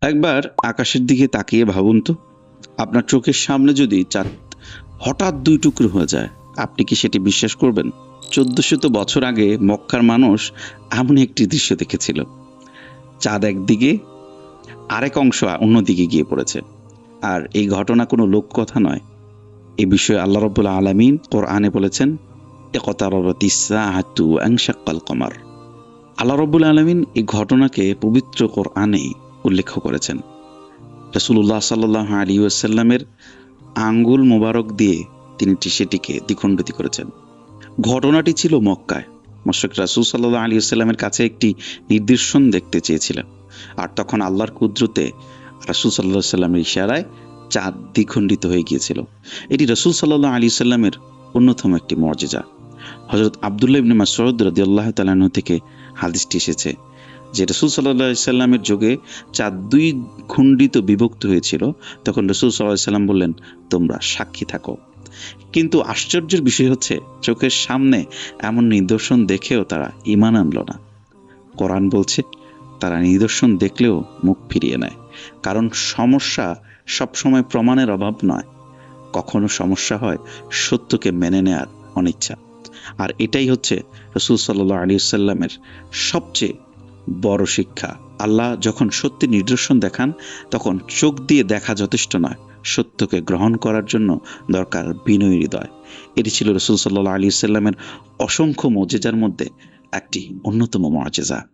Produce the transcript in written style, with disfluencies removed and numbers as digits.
একবার আকাশের দিকে তাকিয়ে ভাবুন তো, আপনার চোখের সামনে যদি চাঁদ হঠাৎ দুই টুকরো হয়ে যায়, আপনি কি সেটি বিশ্বাস করবেন? ১৪০০ বছর আগে মক্কার মানুষ এমন একটি দৃশ্য দেখেছিল। চাঁদ একদিকে, আরেক অংশ অন্যদিকে গিয়ে পড়েছে। আর এই ঘটনা কোনো লোককথা নয়। এই বিষয়ে আল্লাহ রাব্বুল আলামিন কোরআনে বলেছেন, ইকতারাবাতিস সাআতু ওয়ানশাক্কাল কমার। আল্লাহ রাব্বুল আলামিন এই ঘটনাকে পবিত্র কোরআনে উল্লেখ করেছেন। রাসূলুল্লাহ সাল্লাল্লাহু আলাইহি ওয়াসাল্লামের আঙ্গুল মোবারক দিয়ে তিনি সেটিকে দ্বিখণ্ডিত করেছেন। ঘটনাটি ছিল মক্কায়। মুশরিক রাসূল সাল্লাল্লাহু আলাইহি ওয়াসাল্লামের কাছে একটি নিদর্শন দেখতে চেয়েছিলেন। আর তখন আল্লাহর কুদরতে রাসূল সাল্লাল্লাহু আলাইহি ওয়াসাল্লামের ইশারায় চাঁদ দ্বিখণ্ডিত হয়ে গিয়েছিল। এটি রাসূল সাল্লাল্লাহু আলাইহি ওয়াসাল্লামের অন্যতম একটি মুজিজা। হযরত আব্দুল্লাহ ইবনে মাসউদ রাদিয়াল্লাহু তাআলা আনহু থেকে হাদিসটি এসেছে যে রাসূল সাল্লাল্লাহু আলাইহি ওয়াসাল্লামের যুগে চাঁদ দুই খণ্ডিত বিভক্ত হয়েছিল। তখন রাসূল সাল্লাল্লাহু আলাইহি ওয়াসাল্লাম বললেন, তোমরা সাক্ষী থাকো। কিন্তু আশ্চর্যের বিষয় হচ্ছে, চোখের সামনে এমন নিদর্শন দেখেও তারা ঈমান আনল না। কোরআন বলছে, তারা নিদর্শন দেখলেও মুখ ফিরিয়ে নেয়। কারণ সমস্যা সবসময় প্রমাণের অভাব নয়, কখনো সমস্যা হয় সত্যকে মেনে নেয়ার অনিচ্ছা। আর এটাই হচ্ছে রাসূল সাল্লাল্লাহু আলাইহি ওয়াসাল্লামের সবচেয়ে বড় শিক্ষা। আল্লাহ যখন সত্যি নিদর্শন দেখান, তখন চোখ দিয়ে দেখা যথেষ্ট নয়, সত্যকে গ্রহণ করার জন্য দরকার বিনয়ী হৃদয়। এটি ছিল রাসূল সাল্লাল্লাহু আলাইহি ওয়াসাল্লামের অসংখ্য মুজিজার মধ্যে একটি অন্যতম মুজিজা।